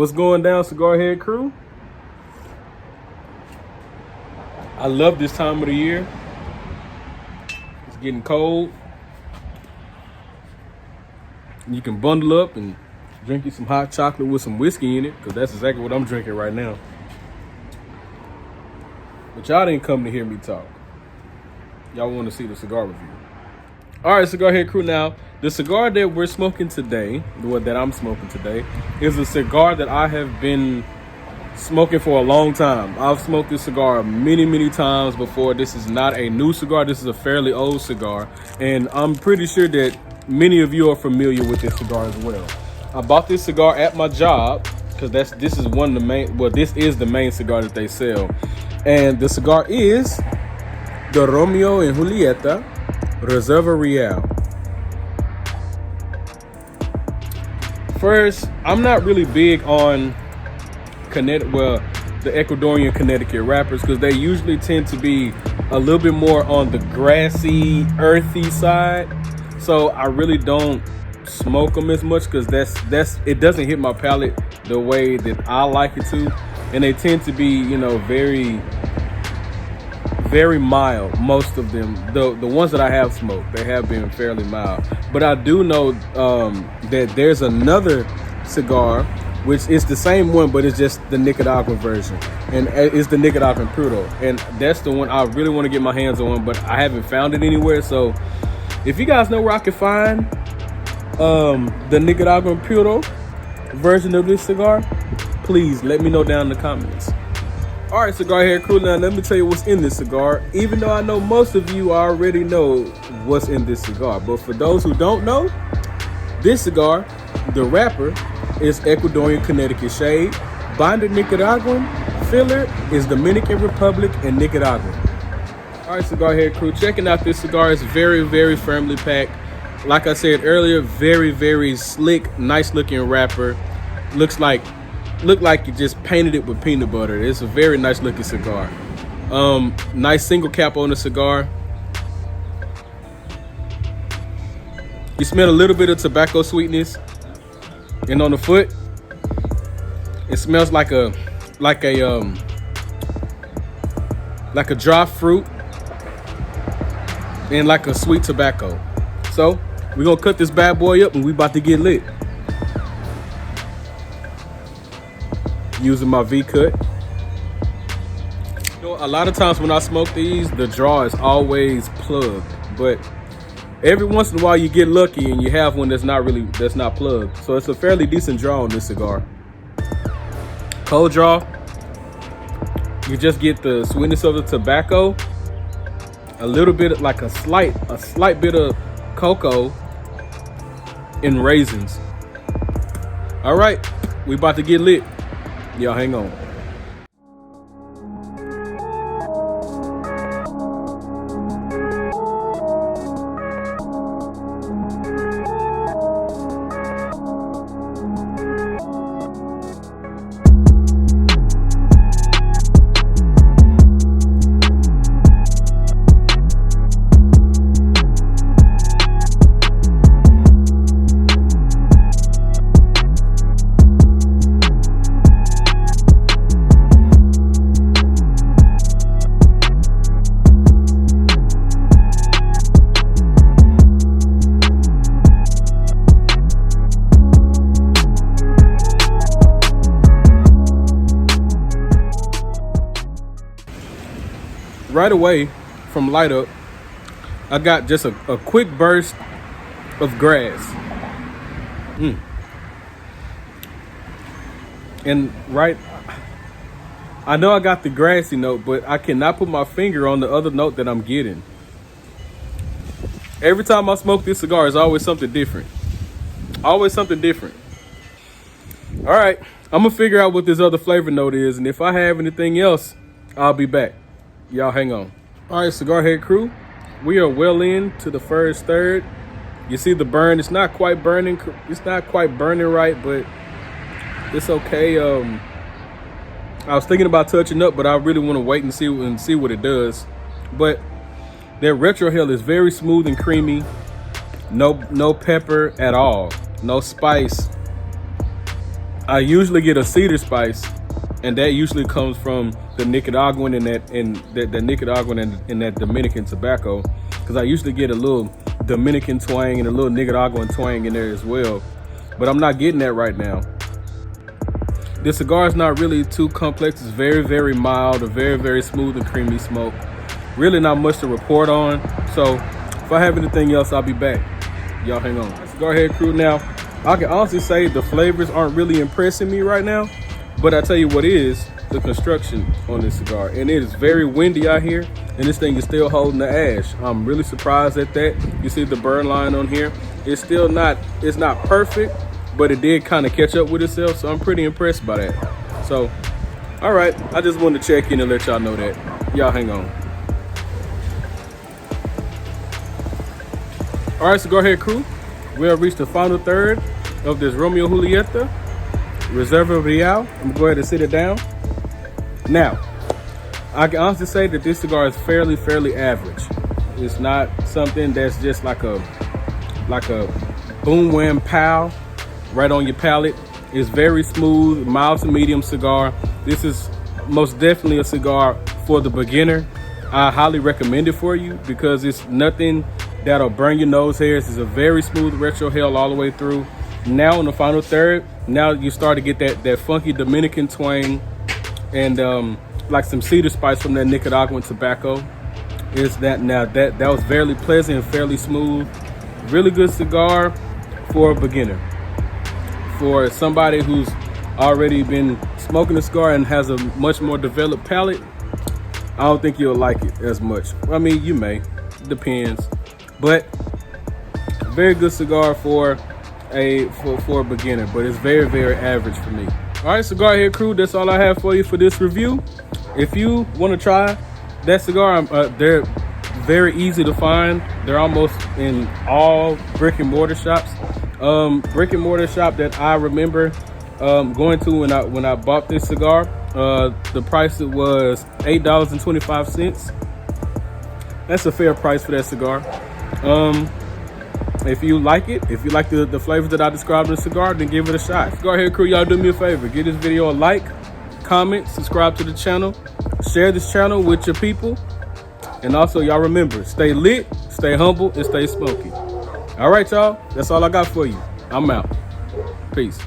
What's going down, Cigar Head crew? I love this time of the year. It's getting cold. You can bundle up and drink you some hot chocolate with some whiskey in it, because that's exactly what I'm drinking right now. But y'all didn't come to hear me talk. Y'all want to see the cigar review. All right, Cigar Head crew. Now, the cigar that we're smoking today, the one that I'm smoking today, is a cigar that I have been smoking for a long time. I've smoked this cigar many times before. This is not a new cigar. This is a fairly old cigar. And I'm pretty sure that many of you are familiar with this cigar as well. I bought this cigar at my job because this is one of the main, well, this is the main cigar that they sell. And the cigar is the Romeo and Julieta Reserva Real. First, I'm not really big on the Ecuadorian Connecticut wrappers, because they usually tend to be a little bit more on the grassy, earthy side. So I really don't smoke them as much, because it doesn't hit my palate the way that I like it to, and they tend to be, you know, very mild. Most of them, the ones that I have smoked, they have been fairly mild. But I do know that there's another cigar which is the same one, but it's just the Nicaraguan version, and it's the Nicaraguan Puro, and that's the one I really want to get my hands on, but I haven't found it anywhere. So if you guys know where I can find the Nicaraguan Puro version of this cigar, please let me know down in the comments. All right, Cigar Head crew, now let me tell you what's in this cigar, even though I know most of you already know what's in this cigar. But for those who don't know, this cigar, the wrapper is Ecuadorian Connecticut shade, binder Nicaraguan, filler is Dominican Republic and Nicaraguan. All right, Cigar Head crew, checking out this cigar. Is very firmly packed. Like I said earlier, very slick, nice looking wrapper. Look like you just painted it with peanut butter. It's a very nice looking cigar. Nice single cap on the cigar. You smell a little bit of tobacco sweetness. And on the foot, it smells like a dry fruit and like a sweet tobacco. So we're gonna cut this bad boy up and we about to get lit. Using my V-cut. You know, a lot of times when I smoke these, the draw is always plugged, but every once in a while you get lucky and you have one that's not plugged. So it's a fairly decent draw on this cigar. Cold draw. You just get the sweetness of the tobacco, a little bit, like a slight bit of cocoa and raisins. All right, we about to get lit. Y'all hang on. Right away from light up, I got just a quick burst of grass. And I know I got the grassy note, but I cannot put my finger on the other note that I'm getting. Every time I smoke this cigar, it's always something different. Always something different. All right, I'm gonna figure out what this other flavor note is, and if I have anything else, I'll be back. Y'all hang on. All right, Cigar Head crew, we are well into the first third. You see the burn, it's not quite burning right, but it's okay. I was thinking about touching up, but I really want to wait and see what it does. But their retrohale is very smooth and creamy. No pepper at all. No spice. I usually get a cedar spice, and that usually comes from the Nicaraguan and that Nicaraguan and that Dominican tobacco, because I usually get a little Dominican twang and a little Nicaraguan twang in there as well. But I'm not getting that right now. This cigar is not really too complex. It's very, very mild, a very, very smooth and creamy smoke. Really not much to report on. So if I have anything else, I'll be back. Y'all hang on. Cigar Head Crew. Now, I can honestly say the flavors aren't really impressing me right now, but I tell you what is, the construction on this cigar. And it is very windy out here, and this thing is still holding the ash. I'm really surprised at that. You see the burn line on here. It's still not, it's not perfect, but it did kind of catch up with itself, so I'm pretty impressed by that. So, all right, I just wanted to check in and let y'all know that. Y'all hang on. All right, Cigar Head Crew, we have reached the final third of this Romeo Julieta Reserva Real. I'm gonna go ahead and sit it down. Now, I can honestly say that this cigar is fairly average. It's not something that's just like a boom wham pow right on your palate. It's very smooth, mild to medium cigar. This is most definitely a cigar for the beginner. I highly recommend it for you because it's nothing that'll burn your nose hairs. It's a very smooth retrohale all the way through. Now in the final third, now you start to get that funky Dominican twang and like some cedar spice from that Nicaraguan tobacco. Is that now that was very pleasant and fairly smooth. Really good cigar for a beginner. For somebody who's already been smoking a cigar and has a much more developed palate, I don't think you'll like it as much. I mean, you may, depends, but very good cigar for a beginner, but it's very average for me. All right, Cigar Head Crew, that's all I have for you for this review. If you want to try that cigar, they're very easy to find. They're almost in all brick and mortar shops. Brick and mortar shop that I remember going to when I bought this cigar, the price it was $8.25. That's a fair price for that cigar. If you like it, if you like the flavors that I described in the cigar, then give it a shot. Cigar Head Crew, y'all do me a favor. Give this video a like, comment, subscribe to the channel, share this channel with your people. And also, y'all remember, stay lit, stay humble, and stay smoky. All right, y'all. That's all I got for you. I'm out. Peace.